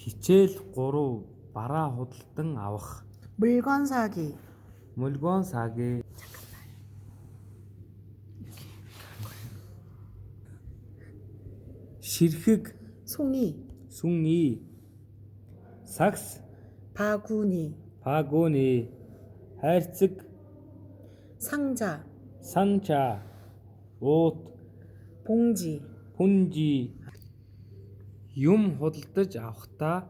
хичээл 3 бараа худалдан авах. 물건 사기, 물건 사기. ширхэг, 송이, 숭이, сакс, 바구니, 바구니, хайрцаг, 상자, 상자, уут, 봉지, punji. Юм худалдаж авахдаа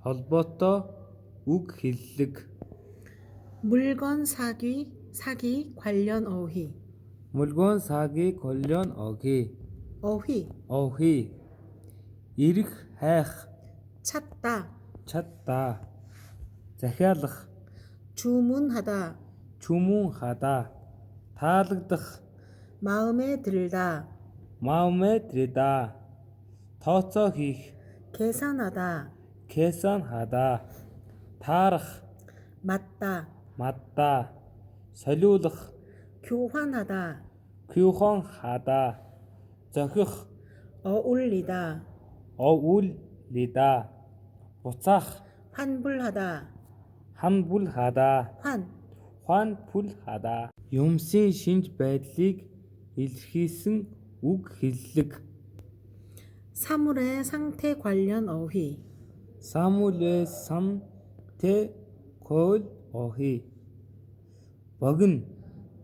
холбоотой үг хэллэг. 물건 사기 관련 어휘, 물건 사기 관련 어휘. 어휘, ирэх, хайх, 찾다, чад다, захиалах, 주문하다, 주문하다, таалагдах, 마음에 들다, 마음에 들다, тооцоо хийх, 계산하다, 계산하다, таарах, 맞다, солиулах, 교환하다, 교환하다, зохих, 어울리다, 어울리다, буцаах, 환불하다, 환불하다, 환, 환불하다. Юмсын шинж байдлыг илэрхийлсэн үг хэллэг. 사물의 상태 관련 어휘, 사물의 상태 관련 어휘. богино,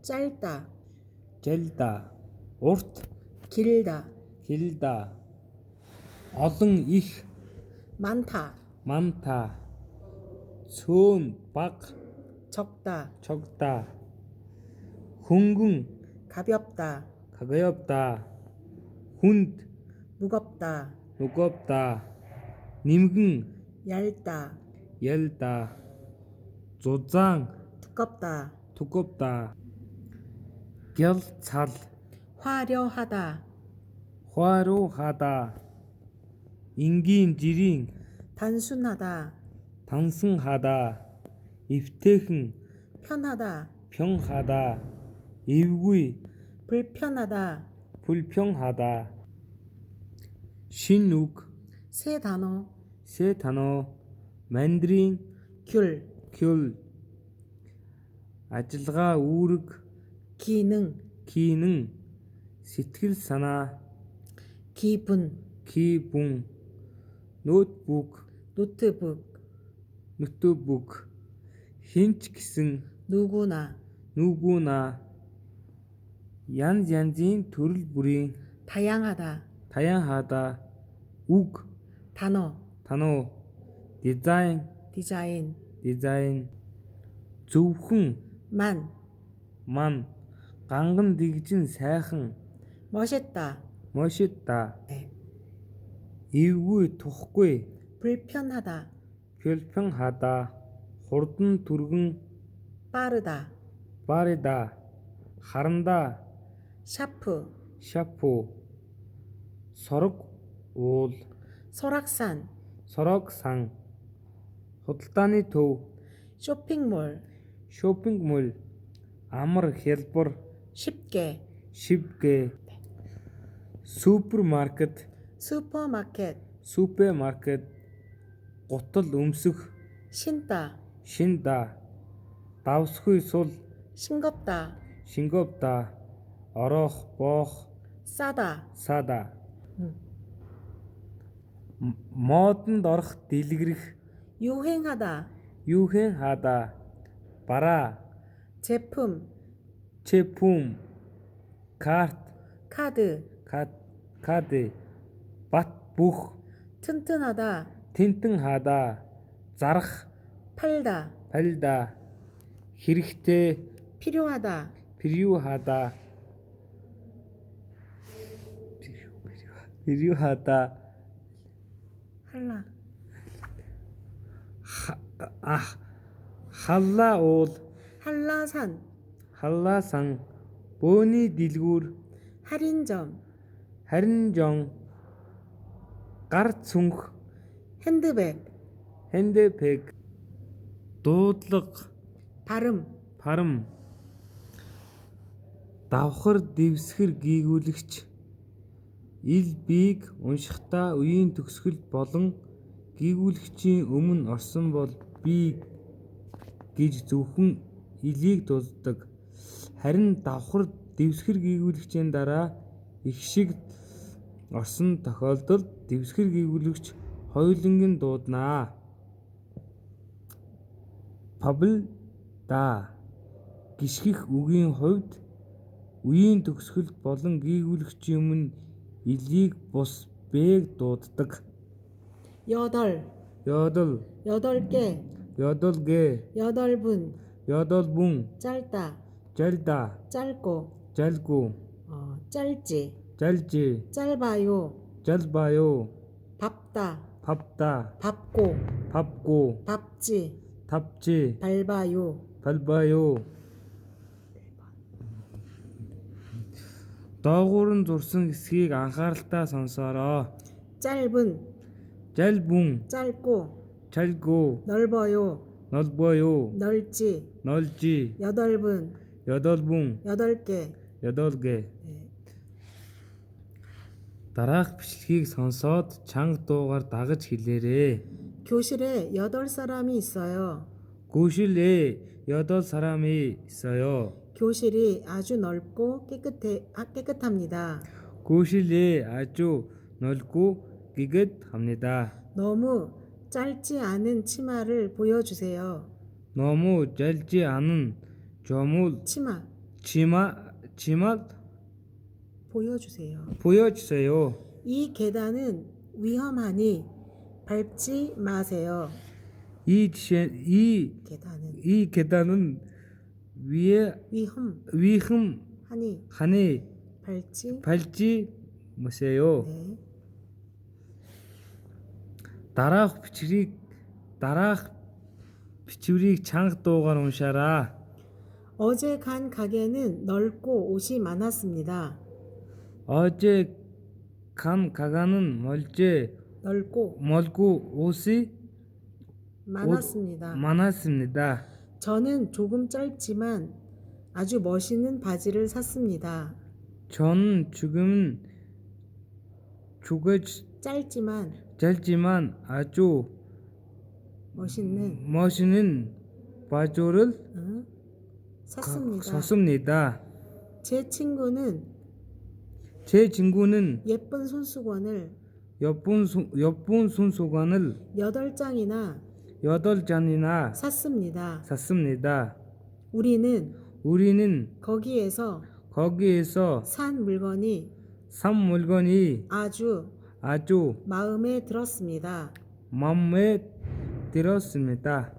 짧다, жил다, урт, 길다, олон их, 많다, цөөн бага, 적다, хөнгөн, 가볍다, хүнд, 무겁다, нимгэн, 얇다, зузаан, 두껍다, гял цал, 화려하다, 화려하다, энгийн жирийн, 단순하다, 당승하다, эвтэйхэн, 편하다, эвгүй, 불편하다, шин үг, 새 단어, мандрин, 귤, ажиллагаа үүрэг, 기능, сэтгэл санаа, 기분, ноутбук, 노트북, хинч гэсэн, 누구나, янз янзын төрөл бүрийн, 다양하다, үг, 단어, дизайн, зөвхөн, 만, ганган дэгжин сайхан, 멋있다, 네. эвгүй тухгүй, 불편하다, хурдан түргэн, 빠르다, харандаа, 샤프, сорог уул, 설악산, сан, худалдааны төв, 쇼핑몰, амар хялбар, 쉽게, супермаркет, гутал өмсөх, 신다, давсгүй сул, 싱겁다, ороох, боох, 싸다, модонд орох, дэлгэрэх, 유행하다, бараа, 제품, карт, 카드, бат бүх, 튼튼하다, тентэн хадаа, зарах, 팔다, хэрэгтэй, 필요하다, 할라, халлаа уул, халлаасан, бөөний дэлгүүр, 할인점, харинжон, гар цүнх, 핸드백, дуудлага, 발음, давхар дэвсгэр гийгүүлэгч, ил биег уншихдаа үеийн төгсгөл болон гүйгүүлэгчийн өмнө орсон бол би гэж зөвхөн элийг дууддаг. Харин давхар дэвсгэр гүйгүүлэгчийн дараа их шиг орсон тохиолдолд дэвсгэр гүйгүүлэгч хоёуланг нь дуудана. Павл да гიშгэх үгийн хувьд үеийн төгсгөл болон гүйгүүлэгчийн өмнө элийг бус бэг дууддаг. 여덟, 여덟, 8개, 여덟 개, 8분, 여덟 분, 짧다, 짧다, 짧고, 짧고, 짧지, 짧지, 짧아요, 짧아요, 밟다, 밟다, 밟고, 밟고, 밟지, 밟지, 밟아요, 밟아요. доогуур нь зурсан хэсгийг анхааралтай сонсоорой. 짧은, 짧은, 짧고, 짧고, 넓어요, 넓어요, 넓지, 넓지, 8분, 여덟 분, 8개. 여덟 개. дараах бичлэгийг сонсоод чанга дуугаар дагаж хэлээрэй. 교실에 8사람이 있어요. 교실에 여덟 사람이 있어요. 교실이 아주 넓고 깨끗합니다. 교실이 아주 넓고 깨끗합니다. 너무 짧지 않은 치마를 보여주세요. 너무 짧지 않은 조물 치마 치마 보여주세요. 보여주세요. 이 계단은 위험하니 밟지 마세요. 이 계단은 위험하니 밟지 마세요. 네. дараах бичвэрийг чанга дуугаар уншаарай. 어제 간 가게는 넓고 옷이 많았습니다. 어제 간 가게는 멀고 옷이 많았습니다. 저는 조금 짧지만 아주 멋있는 바지를 샀습니다. 저는 지금은 짧지만 아주 멋있는 바지를 샀습니다. 제 친구는 예쁜 손수건을 8장이나 샀습니다. 우리는 거기에서 산 물건이 아주 마음에 들었습니다.